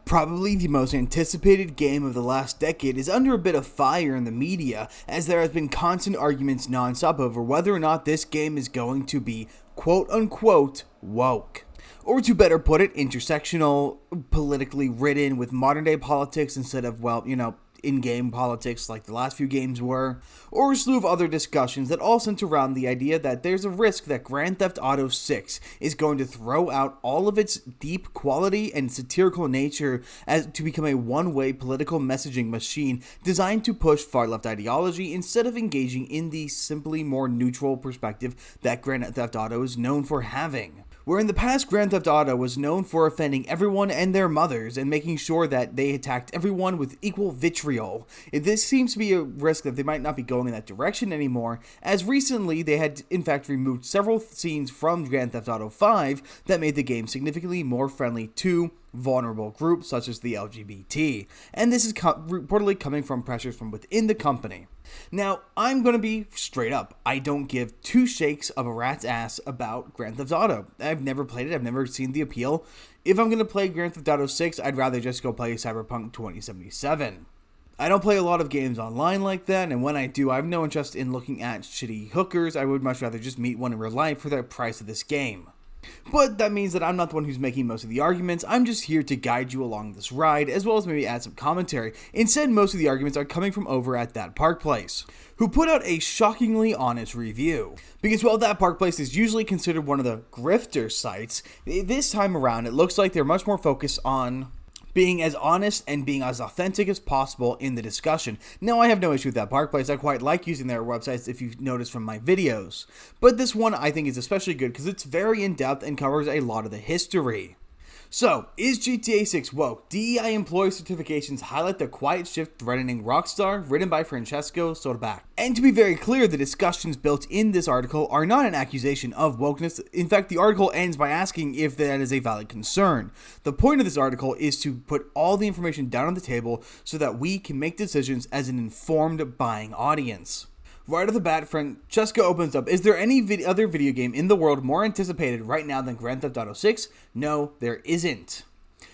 Probably the most anticipated game of the last decade is under a bit of fire in the media, as there has been constant arguments nonstop over whether or not this game is going to be quote-unquote woke. Or to better put it, intersectional, politically ridden with modern-day politics instead of, in-game politics like the last few games were, or a slew of other discussions that all center around the idea that there's a risk that Grand Theft Auto 6 is going to throw out all of its deep quality and satirical nature as to become a one-way political messaging machine designed to push far-left ideology instead of engaging in the simply more neutral perspective that Grand Theft Auto is known for having. Where in the past, Grand Theft Auto was known for offending everyone and their mothers and making sure that they attacked everyone with equal vitriol. This seems to be a risk that they might not be going in that direction anymore, as recently they had in fact removed several scenes from Grand Theft Auto 5 that made the game significantly more friendly to vulnerable groups such as the LGBT, and this is reportedly coming from pressures from within the company. Now, I'm going to be straight up. I don't give two shakes of a rat's ass about Grand Theft Auto. I've never played it. I've never seen the appeal. If I'm going to play Grand Theft Auto 6, I'd rather just go play Cyberpunk 2077. I don't play a lot of games online like that, and when I do, I have no interest in looking at shitty hookers. I would much rather just meet one in real life for the price of this game. But that means that I'm not the one who's making most of the arguments. I'm just here to guide you along this ride, as well as maybe add some commentary. Instead, most of the arguments are coming from over at That Park Place, who put out a shockingly honest review. Because while That Park Place is usually considered one of the grifter sites, this time around it looks like they're much more focused on being as honest and being as authentic as possible in the discussion. Now, I have no issue with That Park Place. I quite like using their websites, if you've noticed from my videos. But this one I think is especially good because it's very in-depth and covers a lot of the history. So, is GTA 6 woke? DEI employee certifications highlight the quiet shift threatening Rockstar, written by Francesco Sotobac. And to be very clear, the discussions built in this article are not an accusation of wokeness. In fact, the article ends by asking if that is a valid concern. The point of this article is to put all the information down on the table so that we can make decisions as an informed buying audience. Right off the bat, Francesca opens up, is there any other video game in the world more anticipated right now than Grand Theft Auto 6? No, there isn't.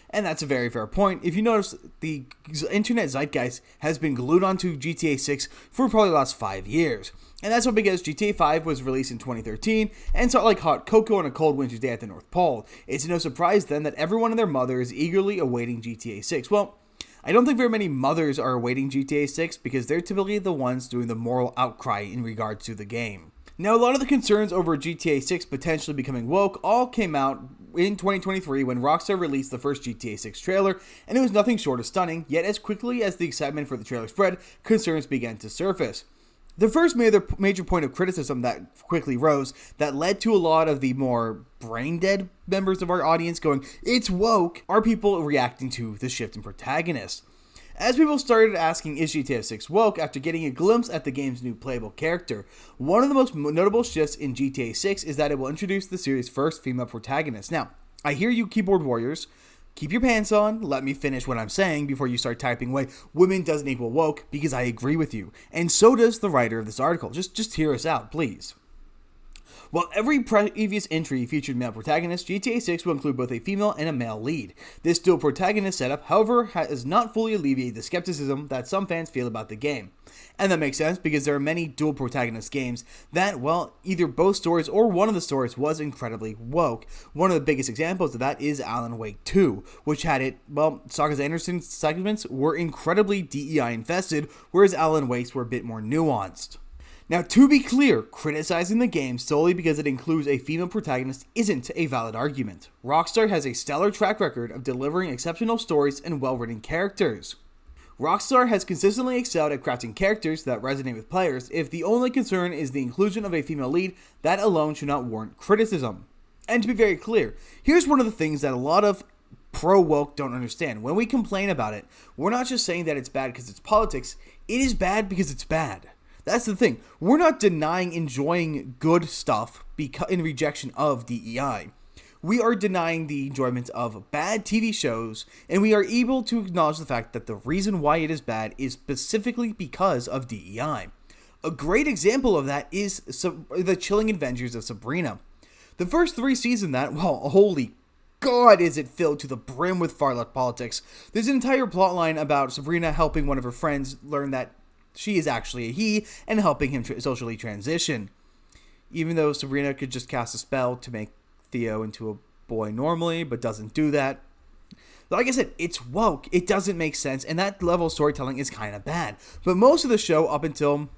And that's a very fair point. If you notice, the internet zeitgeist has been glued onto GTA 6 for probably the last 5 years. And that's all because GTA 5 was released in 2013 and saw like hot cocoa on a cold winter's day at the North Pole. It's no surprise then that everyone and their mother is eagerly awaiting GTA 6. Well, I don't think very many mothers are awaiting GTA 6 because they're typically the ones doing the moral outcry in regards to the game. Now, a lot of the concerns over GTA 6 potentially becoming woke all came out in 2023 when Rockstar released the first GTA 6 trailer, and it was nothing short of stunning, yet as quickly as the excitement for the trailer spread, concerns began to surface. The first major point of criticism that quickly rose that led to a lot of the more brain-dead members of our audience going, it's woke, are people reacting to the shift in protagonist. As people started asking, is GTA 6 woke, after getting a glimpse at the game's new playable character, one of the most notable shifts in GTA 6 is that it will introduce the series' first female protagonist. Now, I hear you keyboard warriors. Keep your pants on, let me finish what I'm saying before you start typing away, women doesn't equal woke, because I agree with you. And so does the writer of this article. Just hear us out, please. While every previous entry featured male protagonists, GTA 6 will include both a female and a male lead. This dual protagonist setup, however, has not fully alleviated the skepticism that some fans feel about the game. And that makes sense because there are many dual protagonist games that, well, either both stories or one of the stories was incredibly woke. One of the biggest examples of that is Alan Wake 2, which had it, well, Sagas Anderson's segments were incredibly DEI infested, whereas Alan Wake's were a bit more nuanced. Now, to be clear, criticizing the game solely because it includes a female protagonist isn't a valid argument. Rockstar has a stellar track record of delivering exceptional stories and well-written characters. Rockstar has consistently excelled at crafting characters that resonate with players. If the only concern is the inclusion of a female lead, that alone should not warrant criticism. And to be very clear, here's one of the things that a lot of pro-woke don't understand. When we complain about it, we're not just saying that it's bad because it's politics, it is bad because it's bad. That's the thing. We're not denying enjoying good stuff in rejection of DEI. We are denying the enjoyment of bad TV shows, and we are able to acknowledge the fact that the reason why it is bad is specifically because of DEI. A great example of that is the chilling adventures of Sabrina. The first 3 seasons that, well, holy God, is it filled to the brim with far left politics. There's an entire plotline about Sabrina helping one of her friends learn that she is actually a he and helping him socially transition. Even though Sabrina could just cast a spell to make Theo into a boy normally, but doesn't do that. Like I said, it's woke. It doesn't make sense, and that level of storytelling is kind of bad. But most of the show, up until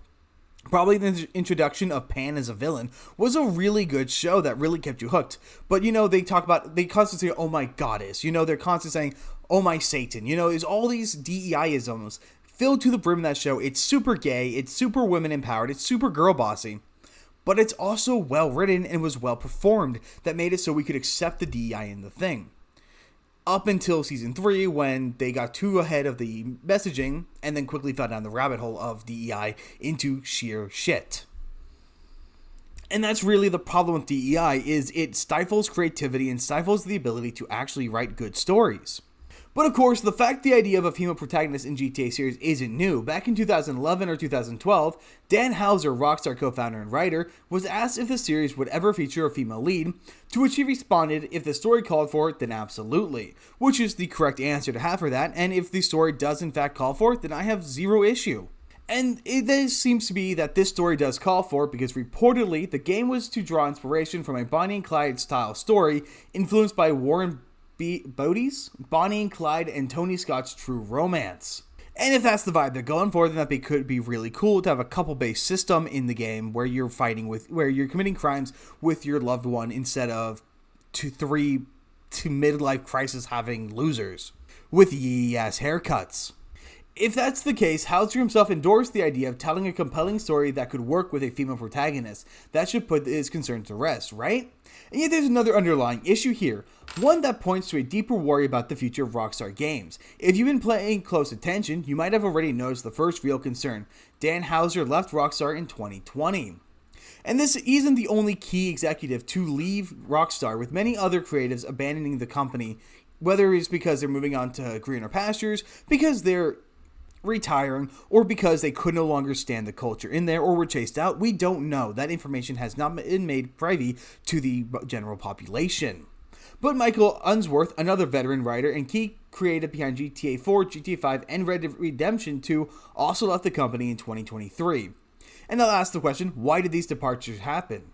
probably the introduction of Pan as a villain, was a really good show that really kept you hooked. But, they constantly say, oh my goddess. They're constantly saying, oh my Satan. There's all these DEI-isms filled to the brim in that show. It's super gay. It's super women empowered. It's super girl bossy. But it's also well written and was well performed that made it so we could accept the DEI in the thing. Up until season 3, when they got too ahead of the messaging and then quickly fell down the rabbit hole of DEI into sheer shit. And that's really the problem with DEI, is it stifles creativity and stifles the ability to actually write good stories. But of course, the fact the idea of a female protagonist in GTA series isn't new. Back in 2011 or 2012, Dan Houser, Rockstar co-founder and writer, was asked if the series would ever feature a female lead, to which he responded, if the story called for it, then absolutely. Which is the correct answer to have for that, and if the story does in fact call for it, then I have zero issue. And it seems to be that this story does call for it, because reportedly, the game was to draw inspiration from a Bonnie and Clyde style story, influenced by Warren Beatty's Bonnie and Clyde and Tony Scott's True Romance. And if that's the vibe they're going for, then that could be really cool to have a couple-based system in the game where you're committing crimes with your loved one instead of two midlife crisis having losers with yee-ass haircuts. If that's the case, Houser himself endorsed the idea of telling a compelling story that could work with a female protagonist. That should put his concerns to rest, right? And yet there's another underlying issue here, one that points to a deeper worry about the future of Rockstar Games. If you've been paying close attention, you might have already noticed the first real concern. Dan Houser left Rockstar in 2020. And this isn't the only key executive to leave Rockstar, with many other creatives abandoning the company, whether it's because they're moving on to greener pastures, because they're retiring, or because they could no longer stand the culture in there, or were chased out. We don't know. That information has not been made privy to the general population. But Michael Unsworth, another veteran writer and key creative behind GTA 4, GTA 5, and Red Dead Redemption 2, also left the company in 2023. And I'll ask the question, why did these departures happen?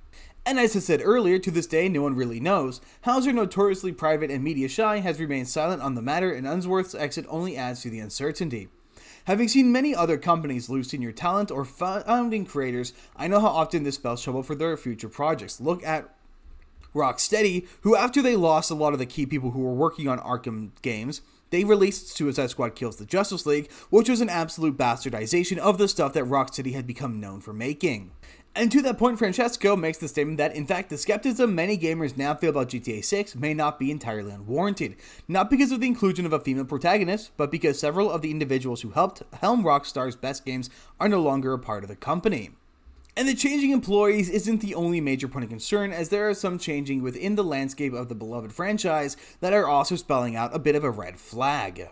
And as I said earlier, to this day, no one really knows. Houser, notoriously private and media shy, has remained silent on the matter, and Unsworth's exit only adds to the uncertainty. Having seen many other companies lose senior talent or founding creators, I know how often this spells trouble for their future projects. Look at Rocksteady, who after they lost a lot of the key people who were working on Arkham games, they released Suicide Squad Kills the Justice League, which was an absolute bastardization of the stuff that Rocksteady had become known for making. And to that point, Francesco makes the statement that, in fact, the skepticism many gamers now feel about GTA 6 may not be entirely unwarranted. Not because of the inclusion of a female protagonist, but because several of the individuals who helped helm Rockstar's best games are no longer a part of the company. And the changing employees isn't the only major point of concern, as there are some changing within the landscape of the beloved franchise that are also spelling out a bit of a red flag.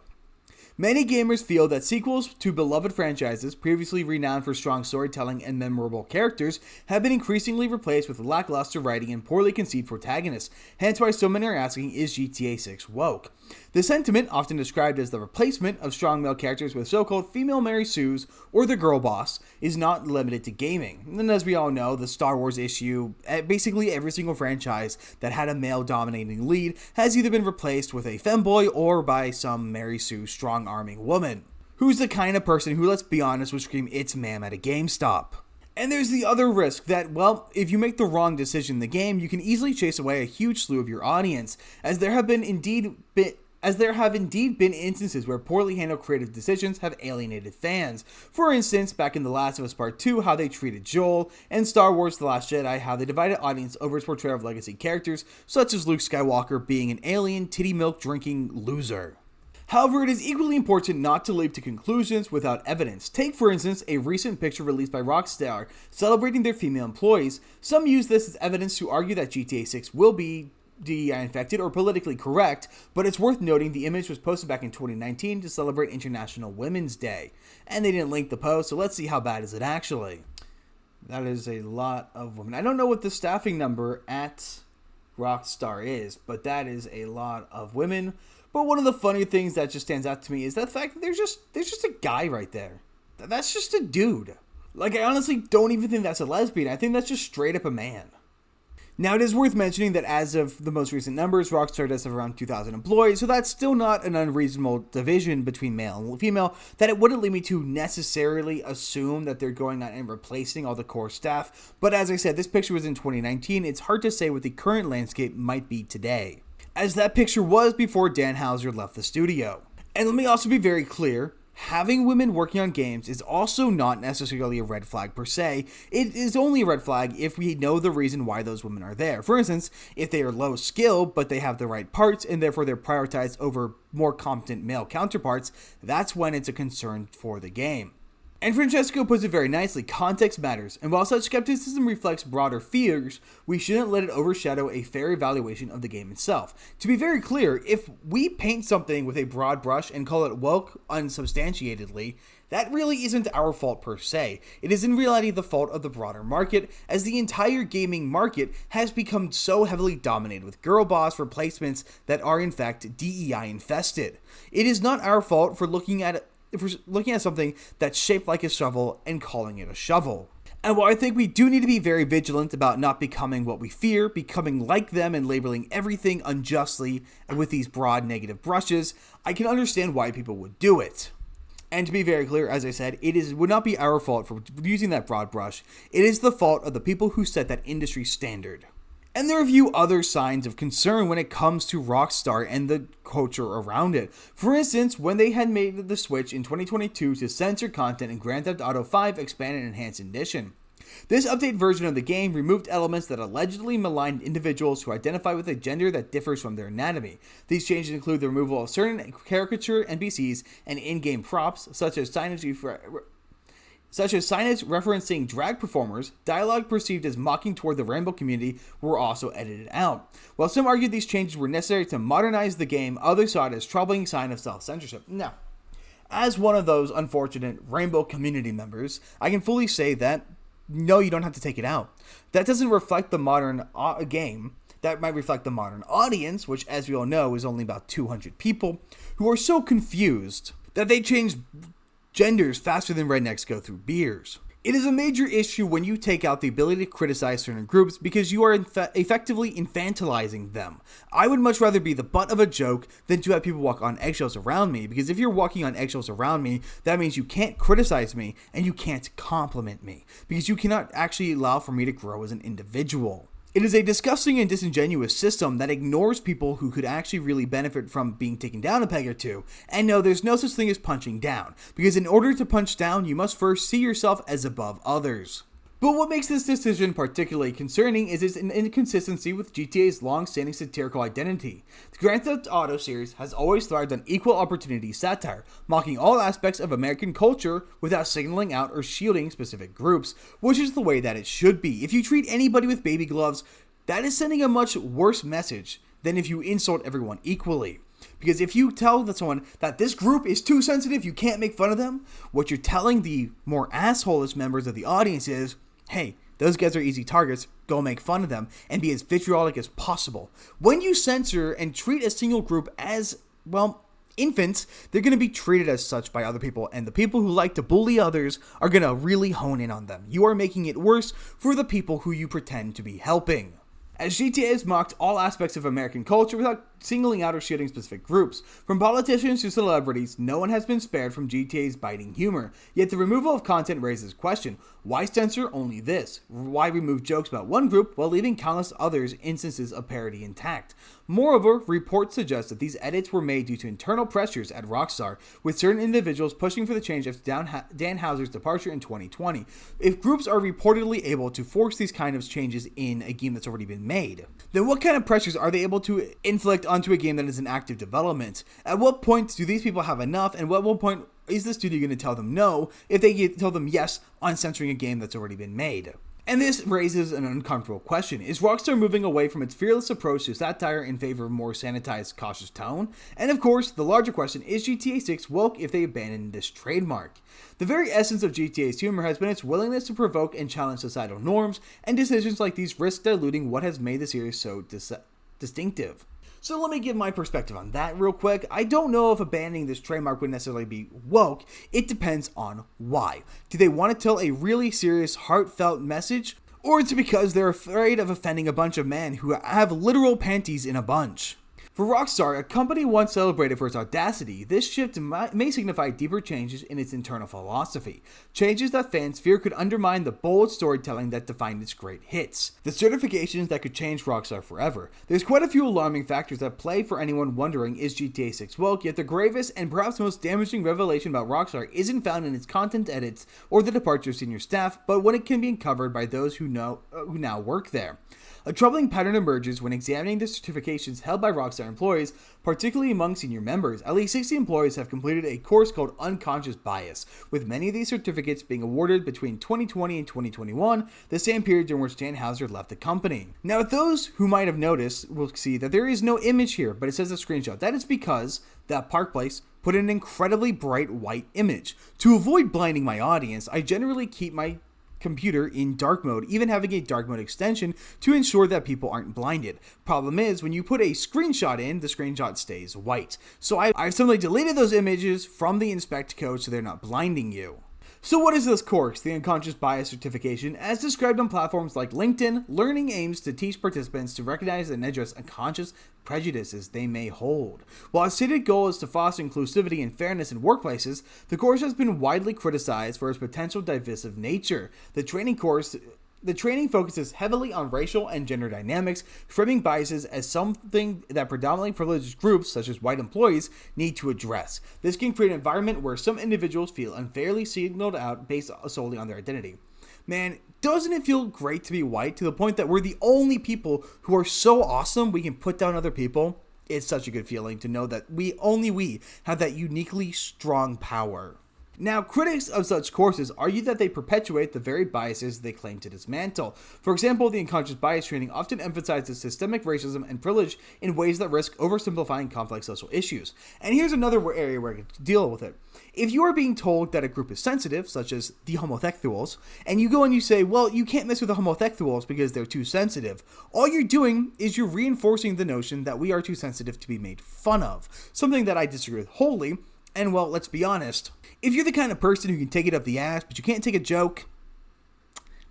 Many gamers feel that sequels to beloved franchises, previously renowned for strong storytelling and memorable characters, have been increasingly replaced with lackluster writing and poorly conceived protagonists, hence why so many are asking, is GTA 6 woke? The sentiment, often described as the replacement of strong male characters with so-called female Mary Sues or the girl boss, is not limited to gaming. And as we all know, the Star Wars issue, basically every single franchise that had a male-dominating lead has either been replaced with a femboy or by some Mary Sue strong-arming woman, who's the kind of person who, let's be honest, would scream, "It's ma'am" at a GameStop. And there's the other risk that, well, if you make the wrong decision in the game, you can easily chase away a huge slew of your audience, as there have indeed been instances where poorly handled creative decisions have alienated fans. For instance, back in The Last of Us Part 2, how they treated Joel, and Star Wars The Last Jedi, how they divided audience over its portrayal of legacy characters, such as Luke Skywalker being an alien, titty milk drinking loser. However, it is equally important not to leap to conclusions without evidence. Take, for instance, a recent picture released by Rockstar celebrating their female employees. Some use this as evidence to argue that GTA 6 will be DEI infected or politically correct, but it's worth noting the image was posted back in 2019 to celebrate International Women's Day. And they didn't link the post, so let's see how bad is it actually. That is a lot of women. I don't know what the staffing number at Rockstar is, but that is a lot of women. But one of the funny things that just stands out to me is the fact that there's just a guy right there. That's just a dude. Like, I honestly don't even think that's a lesbian. I think that's just straight up a man. Now, it is worth mentioning that as of the most recent numbers, Rockstar does have around 2,000 employees, so that's still not an unreasonable division between male and female, that it wouldn't lead me to necessarily assume that they're going on and replacing all the core staff. But as I said, this picture was in 2019. It's hard to say what the current landscape might be today, as that picture was before Dan Houser left the studio. And let me also be very clear, having women working on games is also not necessarily a red flag per se. It is only a red flag if we know the reason why those women are there. For instance, if they are low skill, but they have the right parts, and therefore they're prioritized over more competent male counterparts, that's when it's a concern for the game. And Francesco puts it very nicely, context matters, and while such skepticism reflects broader fears, we shouldn't let it overshadow a fair evaluation of the game itself. To be very clear, if we paint something with a broad brush and call it woke unsubstantiatedly, that really isn't our fault per se. It is in reality the fault of the broader market, as the entire gaming market has become so heavily dominated with girl boss replacements that are in fact DEI infested. It is not our fault for looking at something that's shaped like a shovel and calling it a shovel. And while I think we do need to be very vigilant about not becoming what we fear, becoming like them and labeling everything unjustly and with these broad negative brushes, I can understand why people would do it. And to be very clear, as I said, would not be our fault for using that broad brush. It is the fault of the people who set that industry standard. And there are a few other signs of concern when it comes to Rockstar and the culture around it. For instance, when they had made the switch in 2022 to censor content in Grand Theft Auto 5 Expanded and Enhanced Edition. This updated version of the game removed elements that allegedly maligned individuals who identify with a gender that differs from their anatomy. These changes include the removal of certain caricature NPCs and in-game props, such as signage referencing drag performers. Dialogue perceived as mocking toward the rainbow community were also edited out. While some argued these changes were necessary to modernize the game, others saw it as a troubling sign of self-censorship. Now, as one of those unfortunate rainbow community members, I can fully say that, no, you don't have to take it out. That doesn't reflect the modern game. That might reflect the modern audience, which, as we all know, is only about 200 people, who are so confused that they change genders faster than rednecks go through beers. It is a major issue when you take out the ability to criticize certain groups because you are effectively infantilizing them. I would much rather be the butt of a joke than to have people walk on eggshells around me, because if you're walking on eggshells around me, that means you can't criticize me and you can't compliment me, because you cannot actually allow for me to grow as an individual. It is a disgusting and disingenuous system that ignores people who could actually really benefit from being taken down a peg or two. And no, there's no such thing as punching down, because in order to punch down, you must first see yourself as above others. But what makes this decision particularly concerning is its inconsistency with GTA's long-standing satirical identity. The Grand Theft Auto series has always thrived on equal opportunity satire, mocking all aspects of American culture without signaling out or shielding specific groups, which is the way that it should be. If you treat anybody with baby gloves, that is sending a much worse message than if you insult everyone equally. Because if you tell someone that this group is too sensitive, you can't make fun of them, what you're telling the more asshole-ish members of the audience is, hey, those guys are easy targets, go make fun of them, and be as vitriolic as possible. When you censor and treat a single group as, well, infants, they're going to be treated as such by other people, and the people who like to bully others are going to really hone in on them. You are making it worse for the people who you pretend to be helping. As GTA has mocked all aspects of American culture without singling out or shielding specific groups. From politicians to celebrities, no one has been spared from GTA's biting humor. Yet the removal of content raises question, why censor only this? Why remove jokes about one group while leaving countless others instances of parody intact? Moreover, reports suggest that these edits were made due to internal pressures at Rockstar, with certain individuals pushing for the change after Dan Houser's departure in 2020. If groups are reportedly able to force these kind of changes in a game that's already been made, then what kind of pressures are they able to inflict onto a game that is in active development? At what point do these people have enough, and at what point is the studio going to tell them no if they tell them yes on censoring a game that's already been made? And this raises an uncomfortable question. Is Rockstar moving away from its fearless approach to satire in favor of a more sanitized, cautious tone? And of course, the larger question, is GTA 6 woke if they abandon this trademark? The very essence of GTA's humor has been its willingness to provoke and challenge societal norms, and decisions like these risk diluting what has made the series so distinctive. So let me give my perspective on that real quick. I don't know if abandoning this trademark would necessarily be woke. It depends on why. Do they want to tell a really serious, heartfelt message? Or is it because they're afraid of offending a bunch of men who have literal panties in a bunch? For Rockstar, a company once celebrated for its audacity, this shift may signify deeper changes in its internal philosophy, changes that fans fear could undermine the bold storytelling that defined its great hits, the certifications that could change Rockstar forever. There's quite a few alarming factors at play for anyone wondering, is GTA 6 woke, yet the gravest and perhaps most damaging revelation about Rockstar isn't found in its content edits or the departure of senior staff, but when it can be uncovered by those who now work there. A troubling pattern emerges when examining the certifications held by Rockstar employees, particularly among senior members. At least 60 employees have completed a course called Unconscious Bias, with many of these certificates being awarded between 2020 and 2021, the same period during which Dan Houser left the company. Now, those who might have noticed will see that there is no image here, but it says a screenshot. That is because that Park Place put an incredibly bright white image. To avoid blinding my audience, I generally keep my computer in dark mode, even having a dark mode extension to ensure that people aren't blinded. Problem is, when you put a screenshot in, the screenshot stays white. So I've simply deleted those images from the inspect code so they're not blinding you. So what is this course, the Unconscious Bias Certification? As described on platforms like LinkedIn, learning aims to teach participants to recognize and address unconscious prejudices they may hold. While its stated goal is to foster inclusivity and fairness in workplaces, the course has been widely criticized for its potential divisive nature. The training focuses heavily on racial and gender dynamics, framing biases as something that predominantly privileged groups, such as white employees, need to address. This can create an environment where some individuals feel unfairly singled out based solely on their identity. Man, doesn't it feel great to be white to the point that we're the only people who are so awesome we can put down other people? It's such a good feeling to know that we have that uniquely strong power. Now, critics of such courses argue that they perpetuate the very biases they claim to dismantle. For example, the unconscious bias training often emphasizes systemic racism and privilege in ways that risk oversimplifying complex social issues. And here's another area where I can deal with it. If you are being told that a group is sensitive, such as the homosexuals, and you go and you say, well, you can't mess with the homosexuals because they're too sensitive, all you're doing is you're reinforcing the notion that we are too sensitive to be made fun of, something that I disagree with wholly. And well, let's be honest, if you're the kind of person who can take it up the ass, but you can't take a joke,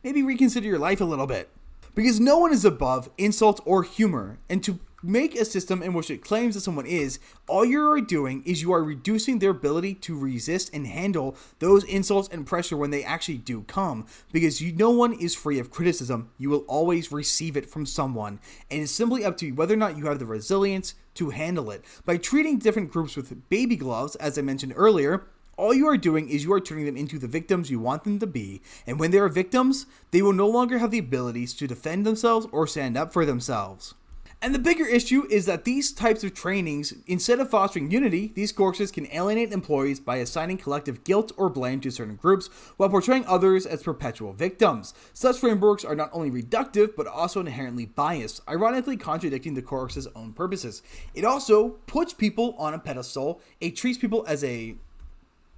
maybe reconsider your life a little bit. Because no one is above insult or humor, and to make a system in which it claims that someone is, all you are doing is you are reducing their ability to resist and handle those insults and pressure when they actually do come. Because no one is free of criticism. You will always receive it from someone, and it's simply up to you whether or not you have the resilience to handle it. By treating different groups with baby gloves, as I mentioned earlier, all you are doing is you are turning them into the victims you want them to be, and when they are victims, they will no longer have the abilities to defend themselves or stand up for themselves. And the bigger issue is that these types of trainings, instead of fostering unity, these courses can alienate employees by assigning collective guilt or blame to certain groups while portraying others as perpetual victims. Such frameworks are not only reductive, but also inherently biased, ironically contradicting the course's own purposes. It also puts people on a pedestal, it treats people as a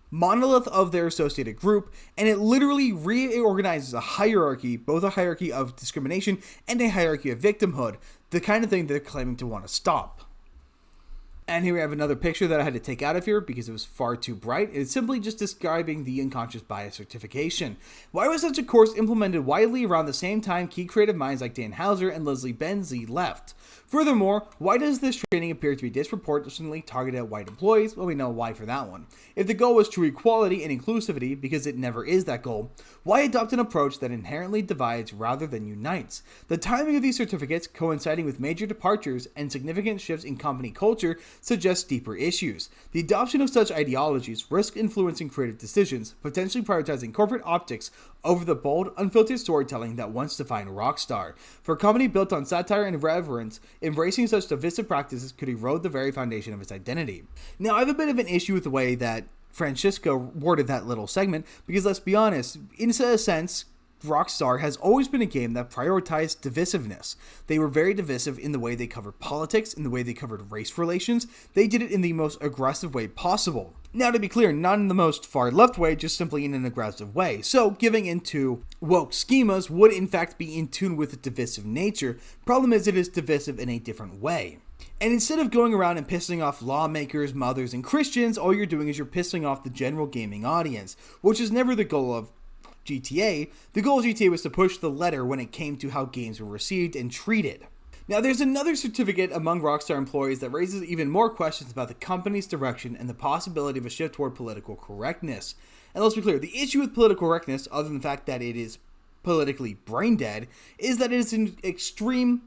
monolith of their associated group, and it literally reorganizes a hierarchy, both a hierarchy of discrimination and a hierarchy of victimhood, the kind of thing they're claiming to want to stop. And here we have another picture that I had to take out of here because it was far too bright. It's simply just describing the unconscious bias certification. Why was such a course implemented widely around the same time key creative minds like Dan Houser and Leslie Benzie left? Furthermore, why does this training appear to be disproportionately targeted at white employees? Well, we know why for that one. If the goal was true equality and inclusivity, because it never is that goal, why adopt an approach that inherently divides rather than unites? The timing of these certificates, coinciding with major departures and significant shifts in company culture, suggests deeper issues. The adoption of such ideologies risks influencing creative decisions, potentially prioritizing corporate optics over the bold, unfiltered storytelling that once defined Rockstar. For a company built on satire and irreverence, embracing such divisive practices could erode the very foundation of its identity. Now, I have a bit of an issue with the way that Francisco worded that little segment, because let's be honest, in a sense, Rockstar has always been a game that prioritized divisiveness. They were very divisive in the way they covered politics, in the way they covered race relations. They did it in the most aggressive way possible. Now, to be clear, not in the most far left way, just simply in an aggressive way. So, giving into woke schemas would in fact be in tune with its divisive nature. Problem is, it is divisive in a different way. And instead of going around and pissing off lawmakers, mothers, and Christians, all you're doing is you're pissing off the general gaming audience, which is never the goal of GTA. The goal of GTA was to push the letter when it came to how games were received and treated. Now, there's another certificate among Rockstar employees that raises even more questions about the company's direction and the possibility of a shift toward political correctness. And let's be clear, the issue with political correctness, other than the fact that it is politically brain dead, is that it is an extreme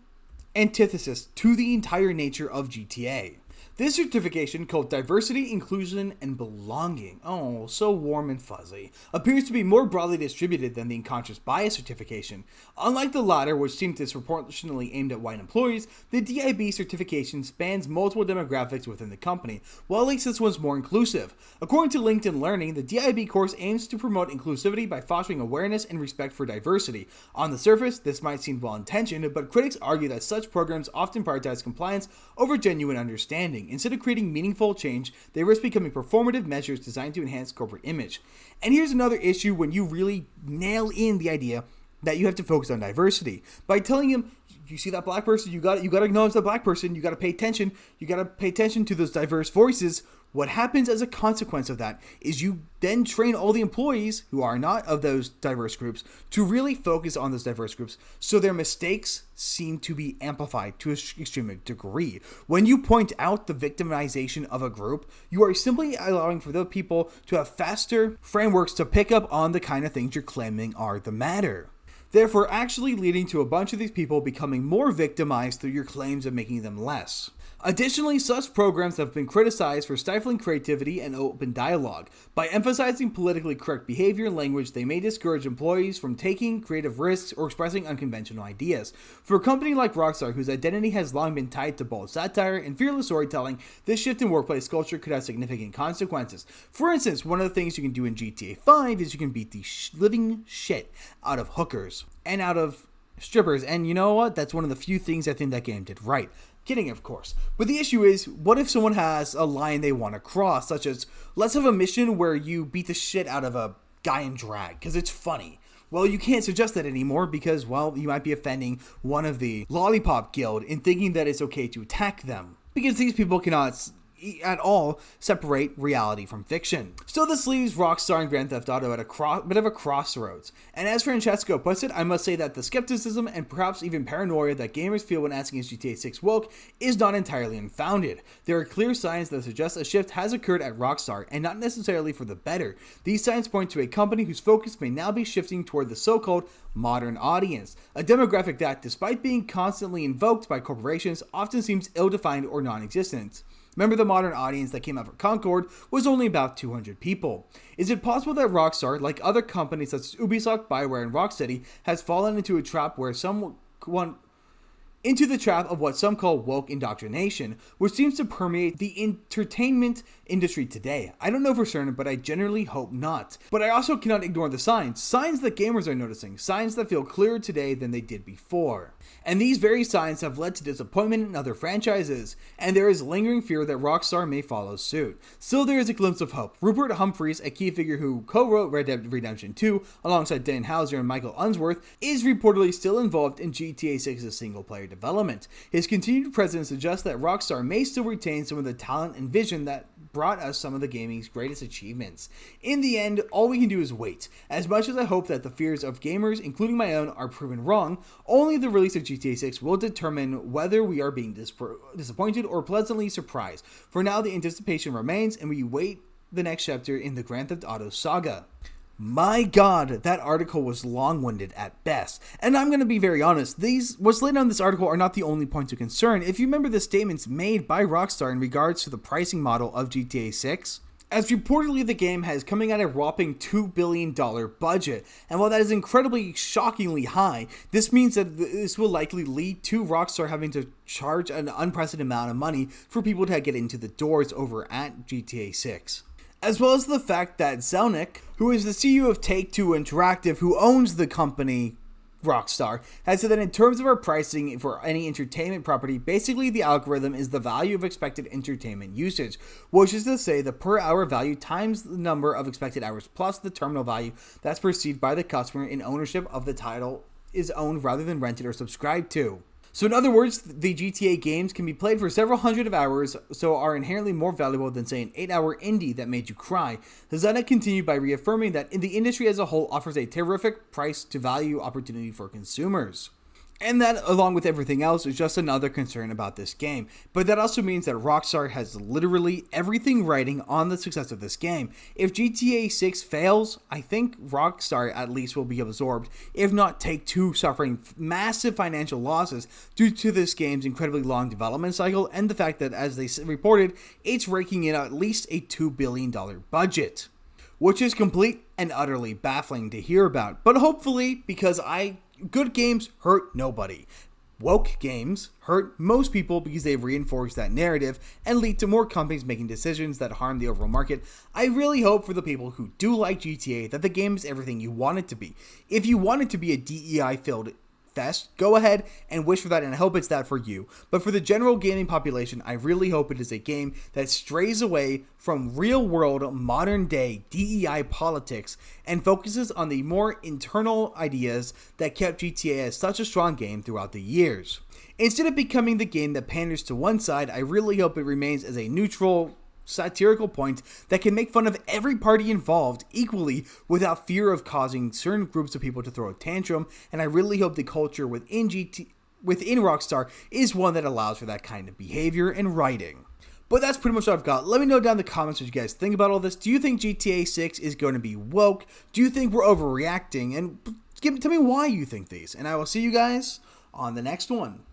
antithesis to the entire nature of GTA. This certification, called Diversity, Inclusion, and Belonging, oh, so warm and fuzzy, appears to be more broadly distributed than the unconscious bias certification. Unlike the latter, which seemed disproportionately aimed at white employees, the DIB certification spans multiple demographics within the company, while at least this one's more inclusive. According to LinkedIn Learning, the DIB course aims to promote inclusivity by fostering awareness and respect for diversity. On the surface, this might seem well-intentioned, but critics argue that such programs often prioritize compliance over genuine understanding. Instead of creating meaningful change, they risk becoming performative measures designed to enhance corporate image. And here's another issue when you really nail in the idea that you have to focus on diversity. By telling him, you see that black person, you got to acknowledge that black person, you got to pay attention to those diverse voices. What happens as a consequence of that is you then train all the employees who are not of those diverse groups to really focus on those diverse groups, so their mistakes seem to be amplified to an extreme degree. When you point out the victimization of a group, you are simply allowing for those people to have faster frameworks to pick up on the kind of things you're claiming are the matter, therefore actually leading to a bunch of these people becoming more victimized through your claims of making them less. Additionally, such programs have been criticized for stifling creativity and open dialogue. By emphasizing politically correct behavior and language, they may discourage employees from taking creative risks or expressing unconventional ideas. For a company like Rockstar, whose identity has long been tied to bold satire and fearless storytelling, this shift in workplace culture could have significant consequences. For instance, one of the things you can do in GTA 5 is you can beat the living shit out of hookers and out of strippers, and you know what? That's one of the few things I think that game did right. Kidding, of course. But the issue is, what if someone has a line they want to cross, such as, let's have a mission where you beat the shit out of a guy in drag, because it's funny. Well, you can't suggest that anymore because, well, you might be offending one of the Lollipop Guild in thinking that it's okay to attack them. Because these people cannot at all separate reality from fiction. Still, this leaves Rockstar and Grand Theft Auto at a bit of a crossroads. And as Francesco puts it, I must say that the skepticism and perhaps even paranoia that gamers feel when asking is GTA 6 woke is not entirely unfounded. There are clear signs that suggest a shift has occurred at Rockstar, and not necessarily for the better. These signs point to a company whose focus may now be shifting toward the so-called modern audience, a demographic that, despite being constantly invoked by corporations, often seems ill-defined or non-existent. Remember, the modern audience that came out for Concord was only about 200 people. Is it possible that Rockstar, like other companies such as Ubisoft, BioWare, and Rocksteady, has fallen into a trap where into the trap of what some call woke indoctrination, which seems to permeate the entertainment industry today? I don't know for certain, but I generally hope not. But I also cannot ignore the signs that gamers are noticing, signs that feel clearer today than they did before. And these very signs have led to disappointment in other franchises, and there is lingering fear that Rockstar may follow suit. Still, there is a glimpse of hope. Rupert Humphreys, a key figure who co-wrote Red Dead Redemption 2 alongside Dan Houser and Michael Unsworth, is reportedly still involved in GTA 6's single-player development. His continued presence suggests that Rockstar may still retain some of the talent and vision that brought us some of the gaming's greatest achievements. In the end, all we can do is wait. As much as I hope that the fears of gamers, including my own, are proven wrong, only the release of GTA 6 will determine whether we are being disappointed or pleasantly surprised. For now, the anticipation remains, and we wait the next chapter in the Grand Theft Auto saga. My god, that article was long-winded at best. And I'm going to be very honest, what's laid on this article are not the only points of concern. If you remember the statements made by Rockstar in regards to the pricing model of GTA 6, as reportedly the game has coming at a whopping $2 billion budget. And while that is incredibly shockingly high, this means that this will likely lead to Rockstar having to charge an unprecedented amount of money for people to get into the doors over at GTA 6. as well as the fact that Zelnick, who is the CEO of Take-Two Interactive, who owns the company Rockstar, has said that in terms of our pricing for any entertainment property, basically the algorithm is the value of expected entertainment usage, which is to say the per hour value times the number of expected hours plus the terminal value that's perceived by the customer in ownership of the title is owned rather than rented or subscribed to. So in other words, the GTA games can be played for several hundred of hours, so are inherently more valuable than, say, an 8-hour indie that made you cry. Zelnick continued by reaffirming that the industry as a whole offers a terrific price-to-value opportunity for consumers. And that, along with everything else, is just another concern about this game. But that also means that Rockstar has literally everything riding on the success of this game. If GTA 6 fails, I think Rockstar at least will be absorbed, if not Take-Two suffering massive financial losses due to this game's incredibly long development cycle and the fact that, as they reported, it's raking in at least a $2 billion budget. Which is complete and utterly baffling to hear about. But hopefully, because good games hurt nobody. Woke games hurt most people because they reinforce that narrative and lead to more companies making decisions that harm the overall market. I really hope for the people who do like GTA that the game is everything you want it to be. If you want it to be a DEI-filled fest, go ahead and wish for that, and I hope it's that for you. But for the general gaming population, I really hope it is a game that strays away from real-world, modern-day DEI politics and focuses on the more internal ideas that kept GTA as such a strong game throughout the years. Instead of becoming the game that panders to one side, I really hope it remains as a neutral, satirical point that can make fun of every party involved equally without fear of causing certain groups of people to throw a tantrum, and I really hope the culture within Rockstar is one that allows for that kind of behavior and writing. But that's pretty much what I've got. Let me know down in the comments what you guys think about all this. Do you think GTA 6 is going to be woke? Do you think we're overreacting? And tell me why you think these. And I will see you guys on the next one.